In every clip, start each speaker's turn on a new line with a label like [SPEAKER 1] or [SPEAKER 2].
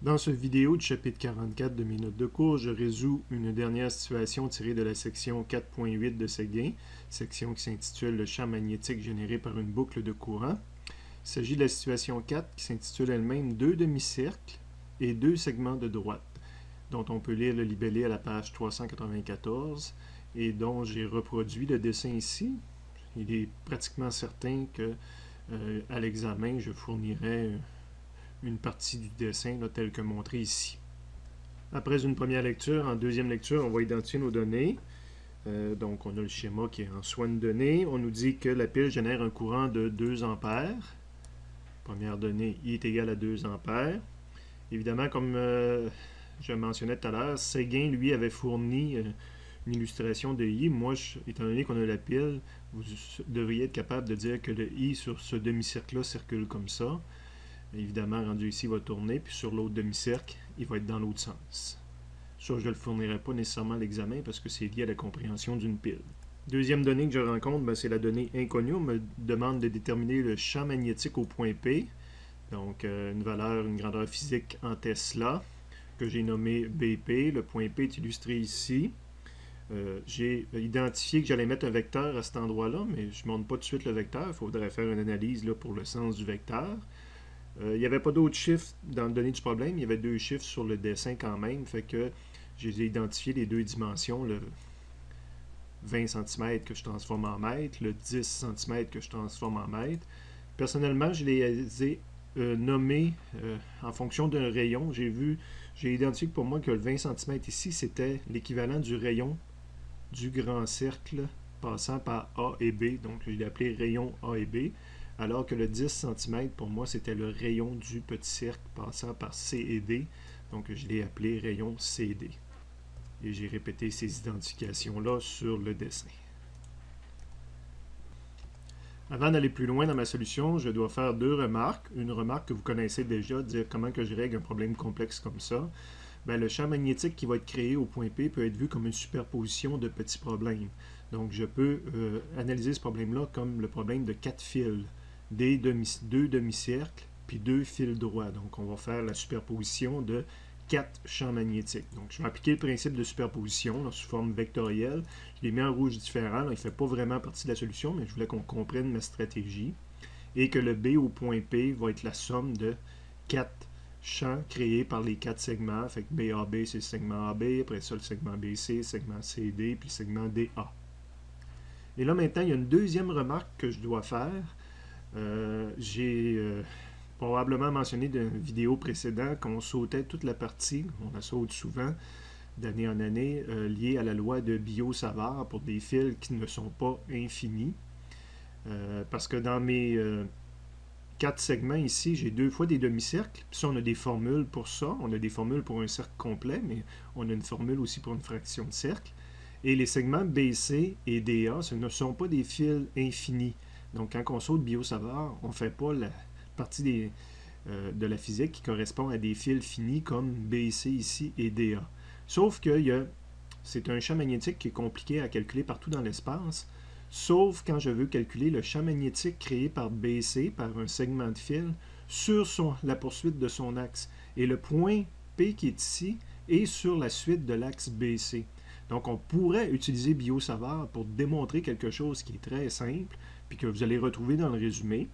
[SPEAKER 1] Dans cette vidéo du chapitre 44 de mes notes de cours, je résous une dernière situation tirée de la section 4.8 de Séguin, section qui s'intitule « Le champ magnétique généré par une boucle de courant ». Il s'agit de la situation 4 qui s'intitule elle-même « Deux demi-cercles et deux segments de droite », dont on peut lire le libellé à la page 394 et dont j'ai reproduit le dessin ici. Il est pratiquement certain que à l'examen, je fournirai une partie du dessin là, tel que montré ici. Après une première lecture, en deuxième lecture, on va identifier nos données. Donc, on a le schéma qui est en soin de données. On nous dit que la pile génère un courant de 2 ampères. Première donnée, I est égal à 2 ampères. Évidemment, comme je mentionnais tout à l'heure, Séguin, lui, avait fourni une illustration de I. Moi, étant donné qu'on a la pile, vous devriez être capable de dire que le I sur ce demi-cercle-là circule comme ça. Évidemment, rendu ici, il va tourner, puis sur l'autre demi-cercle, il va être dans l'autre sens. Ça, je ne le fournirai pas nécessairement à l'examen parce que c'est lié à la compréhension d'une pile. Deuxième donnée que je rencontre, c'est la donnée inconnue. On me demande de déterminer le champ magnétique au point P. Donc, une grandeur physique en Tesla, que j'ai nommé BP. Le point P est illustré ici. J'ai identifié que j'allais mettre un vecteur à cet endroit-là, mais je ne montre pas tout de suite le vecteur. Il faudrait faire une analyse là, pour le sens du vecteur. Il n'y avait pas d'autres chiffres dans le donné du problème. Il y avait 2 chiffres sur le dessin quand même. Fait que j'ai identifié les 2 dimensions, le 20 cm que je transforme en mètre, le 10 cm que je transforme en mètre. Personnellement, je les ai nommés en fonction d'un rayon. J'ai identifié pour moi que le 20 cm ici, c'était l'équivalent du rayon du grand cercle passant par A et B. Donc, je l'ai appelé rayon A et B. Alors que le 10 cm, pour moi, c'était le rayon du petit cercle passant par C et D. Donc, je l'ai appelé rayon CD. Et j'ai répété ces identifications-là sur le dessin. Avant d'aller plus loin dans ma solution, je dois faire 2 remarques. Une remarque que vous connaissez déjà, dire comment que je règle un problème complexe comme ça. Bien, le champ magnétique qui va être créé au point P peut être vu comme une superposition de petits problèmes. Donc, je peux analyser ce problème-là comme le problème de 4 fils. 2 demi-cercles, puis 2 fils droits. Donc, on va faire la superposition de 4 champs magnétiques. Donc, je vais appliquer le principe de superposition là, sous forme vectorielle. Je l'ai mis en rouge différent. Là, il ne fait pas vraiment partie de la solution, mais je voulais qu'on comprenne ma stratégie. Et que le B au point P va être la somme de 4 champs créés par les 4 segments. Fait que BAB, c'est le segment AB. Après ça, le segment BC, le segment CD, puis le segment DA. Et là, maintenant, il y a une deuxième remarque que je dois faire. J'ai probablement mentionné dans une vidéo précédente qu'on sautait toute la partie, on la saute souvent d'année en année, liée à la loi de Biot-Savart pour des fils qui ne sont pas infinis. Parce que dans mes 4 segments ici, j'ai 2 fois des demi-cercles. Puis ça, on a des formules pour ça. On a des formules pour un cercle complet, mais on a une formule aussi pour une fraction de cercle. Et les segments BC et DA, ce ne sont pas des fils infinis. Donc, quand on saute Biot-Savart, on ne fait pas la partie de la physique qui correspond à des fils finis comme BC ici et DA. Sauf que c'est un champ magnétique qui est compliqué à calculer partout dans l'espace, sauf quand je veux calculer le champ magnétique créé par BC, par un segment de fil, sur la poursuite de son axe. Et le point P qui est ici est sur la suite de l'axe BC. Donc, on pourrait utiliser Biot-Savart pour démontrer quelque chose qui est très simple, puis que vous allez retrouver dans le résumé,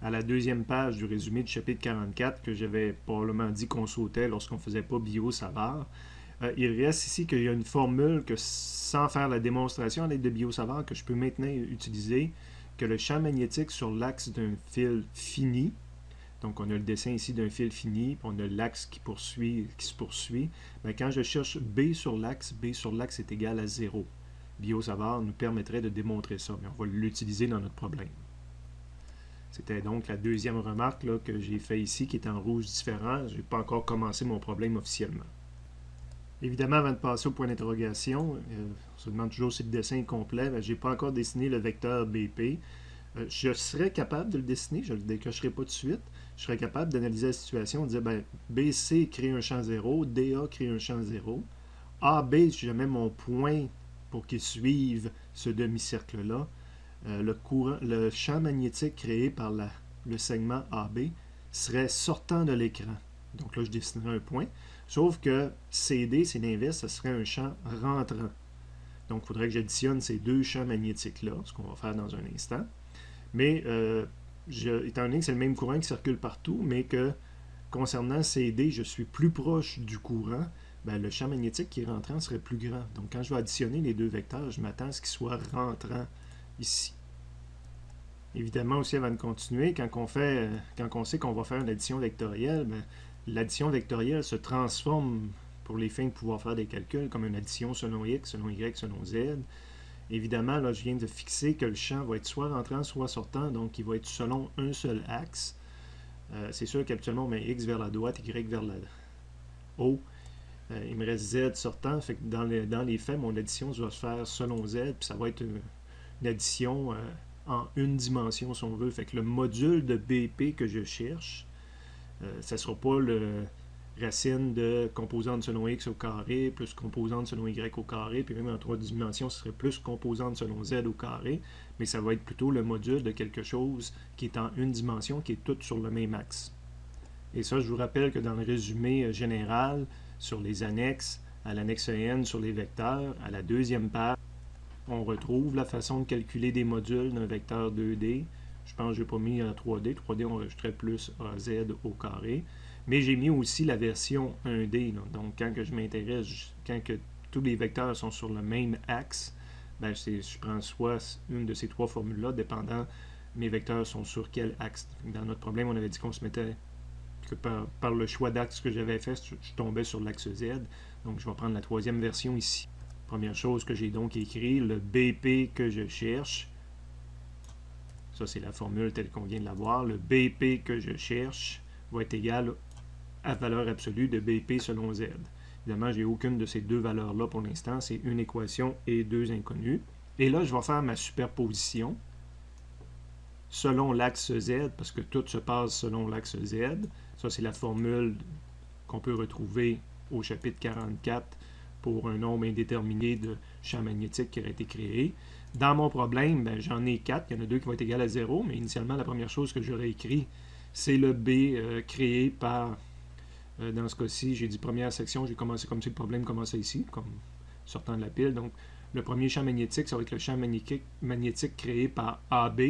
[SPEAKER 1] à la deuxième page du résumé du chapitre 44, que j'avais probablement dit qu'on sautait lorsqu'on ne faisait pas Biot-Savart. Il reste ici qu'il y a une formule que, sans faire la démonstration à l'aide de Biot-Savart, que je peux maintenant utiliser, que le champ magnétique sur l'axe d'un fil fini, donc, on a le dessin ici d'un fil fini, puis on a l'axe qui se poursuit. Bien, quand je cherche B sur l'axe est égal à 0. Biot-Savart nous permettrait de démontrer ça, mais on va l'utiliser dans notre problème. C'était donc la deuxième remarque là, que j'ai fait ici, qui est en rouge différent. Je n'ai pas encore commencé mon problème officiellement. Évidemment, avant de passer au point d'interrogation, on se demande toujours si le dessin est complet. Je n'ai pas encore dessiné le vecteur BP. Je serais capable de le dessiner, je ne le décocherai pas tout de suite. Je serais capable d'analyser la situation et de dire ben, BC crée un champ 0, DA crée un champ 0. AB, si je mets mon point pour qu'il suive ce demi-cercle-là, le champ magnétique créé par le segment AB serait sortant de l'écran. Donc là, je dessinerai un point. Sauf que CD, c'est l'inverse, ce serait un champ rentrant. Donc, il faudrait que j'additionne ces deux champs magnétiques-là, ce qu'on va faire dans un instant. Mais, étant donné que c'est le même courant qui circule partout, mais que concernant CD, je suis plus proche du courant, ben, le champ magnétique qui est rentrant serait plus grand. Donc, quand je vais additionner les deux vecteurs, je m'attends à ce qu'ils soient rentrants ici. Évidemment, aussi, avant de continuer, quand on sait qu'on va faire une addition vectorielle, ben, l'addition vectorielle se transforme pour les fins de pouvoir faire des calculs comme une addition selon x, selon y, selon z. Évidemment, là, je viens de fixer que le champ va être soit rentrant, soit sortant, donc il va être selon un seul axe. C'est sûr qu'habituellement, on met x vers la droite, y vers la haut. Il me reste z sortant, fait que dans les faits, mon addition va se faire selon z, puis ça va être une addition en une dimension, si on veut. Fait que le module de BP que je cherche, ça ne sera pas le racine de composante selon x au carré, plus composante selon y au carré, puis même en 3 dimensions, ce serait plus composante selon z au carré, mais ça va être plutôt le module de quelque chose qui est en une dimension, qui est toute sur le même axe. Et ça, je vous rappelle que dans le résumé général, sur les annexes, à l'annexe n sur les vecteurs, à la deuxième page, on retrouve la façon de calculer des modules d'un vecteur 2D. Je pense que je n'ai pas mis en 3D. 3D, on rajouterait plus AZ au carré. Mais j'ai mis aussi la version 1D. Là. Donc, quand que je m'intéresse, quand que tous les vecteurs sont sur le même axe, ben, je prends soit une de ces trois formules-là, dépendant mes vecteurs sont sur quel axe. Dans notre problème, on avait dit qu'on se mettait, que par le choix d'axe que j'avais fait, je tombais sur l'axe Z. Donc, je vais prendre la troisième version ici. Première chose que j'ai donc écrit, le BP que je cherche. Ça, c'est la formule telle qu'on vient de la voir. Le BP que je cherche va être égal à valeur absolue de BP selon Z. Évidemment, je n'ai aucune de ces deux valeurs-là pour l'instant. C'est une équation et deux inconnues. Et là, je vais faire ma superposition selon l'axe Z, parce que tout se passe selon l'axe Z. Ça, c'est la formule qu'on peut retrouver au chapitre 44 pour un nombre indéterminé de champs magnétiques qui aurait été créé. Dans mon problème, ben, j'en ai 4. Il y en a 2 qui vont être égales à 0, mais initialement, la première chose que j'aurais écrit, c'est le B créé par, dans ce cas-ci, j'ai dit première section, j'ai commencé comme si le problème commençait ici, comme sortant de la pile. Donc, le premier champ magnétique, ça va être le champ magnétique créé par AB.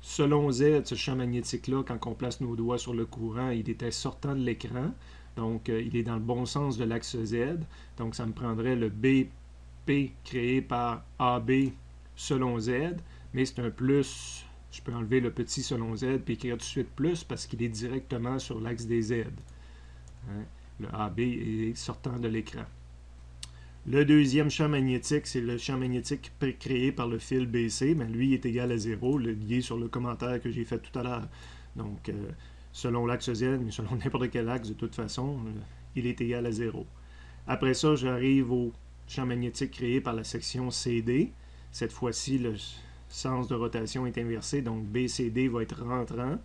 [SPEAKER 1] Selon Z, ce champ magnétique-là, quand on place nos doigts sur le courant, il était sortant de l'écran. Donc, il est dans le bon sens de l'axe Z. Donc, ça me prendrait le BP créé par AB selon Z. Mais c'est un plus. Je peux enlever le petit selon Z puis écrire tout de suite plus parce qu'il est directement sur l'axe des Z. Hein? Le AB est sortant de l'écran. Le deuxième champ magnétique, c'est le champ magnétique créé par le fil BC. Mais lui, il est égal à 0, lié sur le commentaire que j'ai fait tout à l'heure. Donc, selon l'axe Z, mais selon n'importe quel axe, de toute façon, il est égal à 0. Après ça, j'arrive au champ magnétique créé par la section CD. Cette fois-ci, le sens de rotation est inversé, donc BCD va être rentrant.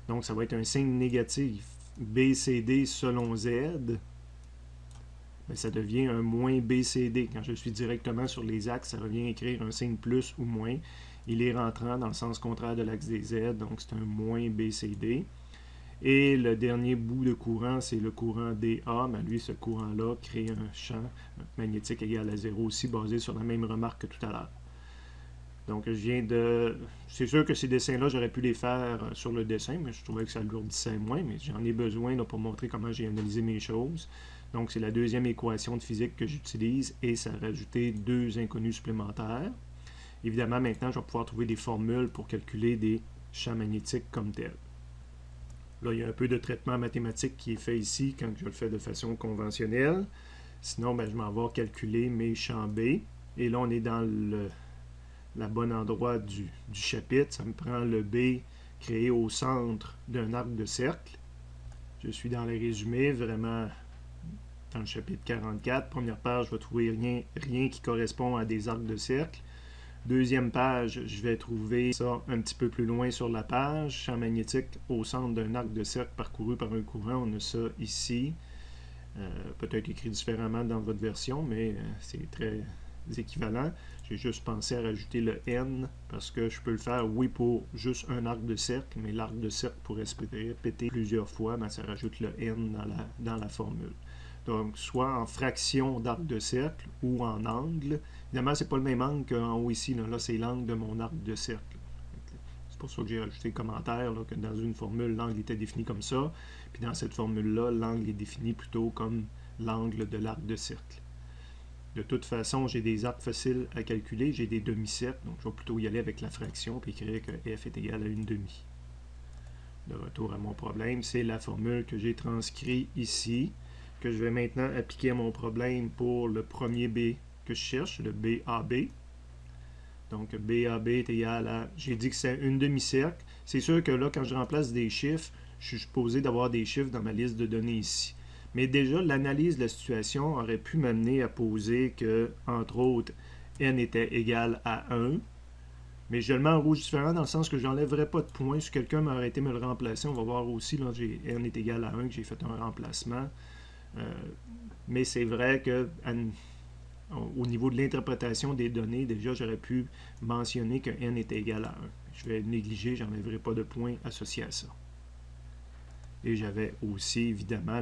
[SPEAKER 1] Donc, ça va être un signe négatif. BCD selon Z, mais ça devient un moins BCD. Quand je suis directement sur les axes, ça revient à écrire un signe plus ou moins. Il est rentrant dans le sens contraire de l'axe des Z, donc c'est un moins BCD. Et le dernier bout de courant, c'est le courant DA. Mais lui, ce courant-là crée un champ magnétique égal à 0 aussi, basé sur la même remarque que tout à l'heure. Donc, je viens de... C'est sûr que ces dessins-là, j'aurais pu les faire sur le dessin, mais je trouvais que ça alourdissait moins, mais j'en ai besoin là, pour montrer comment j'ai analysé mes choses. Donc, c'est la deuxième équation de physique que j'utilise et ça a rajouté deux inconnus supplémentaires. Évidemment, maintenant, je vais pouvoir trouver des formules pour calculer des champs magnétiques comme tels. Là, il y a un peu de traitement mathématique qui est fait ici quand je le fais de façon conventionnelle. Sinon, ben, je m'en vais calculer mes champs B. Et là, on est dans le bon endroit du chapitre. Ça me prend le B créé au centre d'un arc de cercle. Je suis dans les résumés, vraiment dans le chapitre 44. Première page, je vais trouver rien qui correspond à des arcs de cercle. Deuxième page, je vais trouver ça un petit peu plus loin sur la page. Champ magnétique au centre d'un arc de cercle parcouru par un courant. On a ça ici. Peut-être écrit différemment dans votre version, mais c'est très équivalents. J'ai juste pensé à rajouter le n parce que je peux le faire, oui, pour juste un arc de cercle, mais l'arc de cercle pourrait se répéter plusieurs fois, mais ça rajoute le n dans la formule. Donc, soit en fraction d'arc de cercle ou en angle. Évidemment, c'est pas le même angle qu'en haut ici. Là, c'est l'angle de mon arc de cercle. C'est pour ça que j'ai rajouté le commentaire, là, que dans une formule, l'angle était défini comme ça. Puis dans cette formule-là, l'angle est défini plutôt comme l'angle de l'arc de cercle. De toute façon, j'ai des arcs faciles à calculer. J'ai des demi-cercles. Donc, je vais plutôt y aller avec la fraction puis écrire que f est égal à une demi. De retour à mon problème, c'est la formule que j'ai transcrite ici, que je vais maintenant appliquer à mon problème pour le premier B que je cherche, le BAB. Donc, BAB est égal à... J'ai dit que c'est une demi-cercle. C'est sûr que là, quand je remplace des chiffres, je suis supposé d'avoir des chiffres dans ma liste de données ici. Mais déjà, l'analyse de la situation aurait pu m'amener à poser que, entre autres, n était égal à 1. Mais je le mets en rouge différent dans le sens que je n'enlèverai pas de points. Si quelqu'un m'aurait été me le remplacer, on va voir aussi, là, n est égal à 1, que j'ai fait un remplacement. Mais c'est vrai que au niveau de l'interprétation des données, déjà, j'aurais pu mentionner que n était égal à 1. Je vais négliger, je n'enlèverai pas de points associés à ça. Et j'avais aussi, évidemment,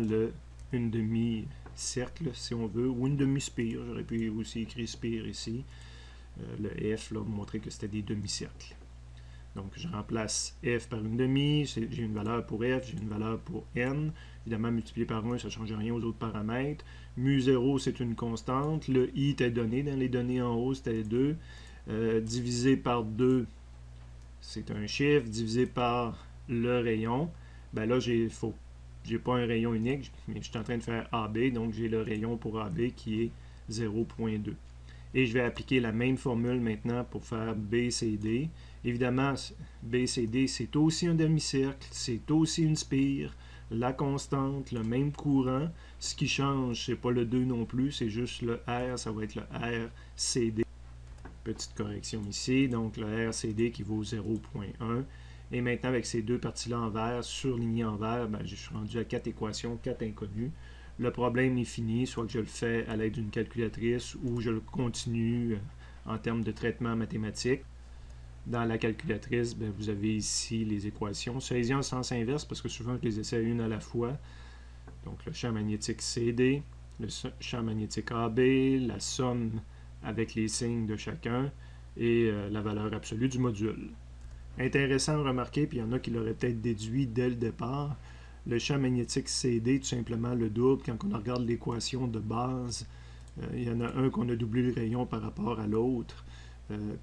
[SPEAKER 1] une demi-cercle, si on veut, ou une demi-spire. J'aurais pu aussi écrire spire ici. Le F, là, montrer que c'était des demi-cercles. Donc, je remplace F par une demi, j'ai une valeur pour F, j'ai une valeur pour N. Évidemment, multiplié par 1, ça ne change rien aux autres paramètres. Mu 0, c'est une constante. Le I était donné dans les données en haut, c'était 2. Divisé par 2, c'est un chiffre. Divisé par le rayon, ben là, j'ai pas un rayon unique, mais je suis en train de faire AB, donc j'ai le rayon pour AB qui est 0,2. Et je vais appliquer la même formule maintenant pour faire BCD. Évidemment, BCD, c'est aussi un demi-cercle, c'est aussi une spire, la constante, le même courant. Ce qui change, c'est pas le 2 non plus, c'est juste le R, ça va être le RCD. Petite correction ici, donc le RCD qui vaut 0,1. Et maintenant, avec ces deux parties-là en vert, surlignées en vert, ben, je suis rendu à 4 équations, 4 inconnues. Le problème est fini, soit que je le fais à l'aide d'une calculatrice ou je le continue en termes de traitement mathématique. Dans la calculatrice, ben, vous avez ici les équations. Celles-ci en sens inverse parce que souvent je les essaie une à la fois. Donc le champ magnétique CD, le champ magnétique AB, la somme avec les signes de chacun et la valeur absolue du module. Intéressant à remarquer, puis il y en a qui l'auraient peut-être déduit dès le départ, le champ magnétique CD, tout simplement le double. Quand on regarde l'équation de base, il y en a un qu'on a doublé le rayon par rapport à l'autre.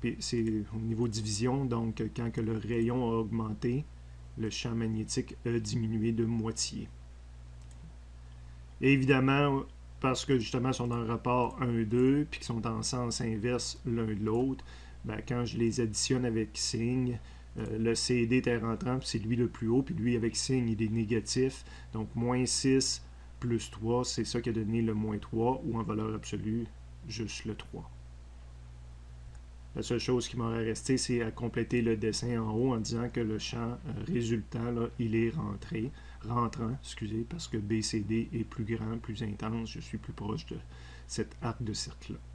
[SPEAKER 1] Puis c'est au niveau division, donc quand que le rayon a augmenté, le champ magnétique a diminué de moitié. Et évidemment, parce que justement ils sont dans le rapport 1, 2, puis qu'ils sont en sens inverse l'un de l'autre, ben, quand je les additionne avec signe, le CD était rentrant, c'est lui le plus haut, puis lui avec signe, il est négatif. Donc, moins 6 plus 3, c'est ça qui a donné le moins 3, ou en valeur absolue, juste le 3. La seule chose qui m'aurait resté, c'est à compléter le dessin en haut en disant que le champ résultant, là, il est rentrant, parce que BCD est plus grand, plus intense, je suis plus proche de cet arc de cercle-là.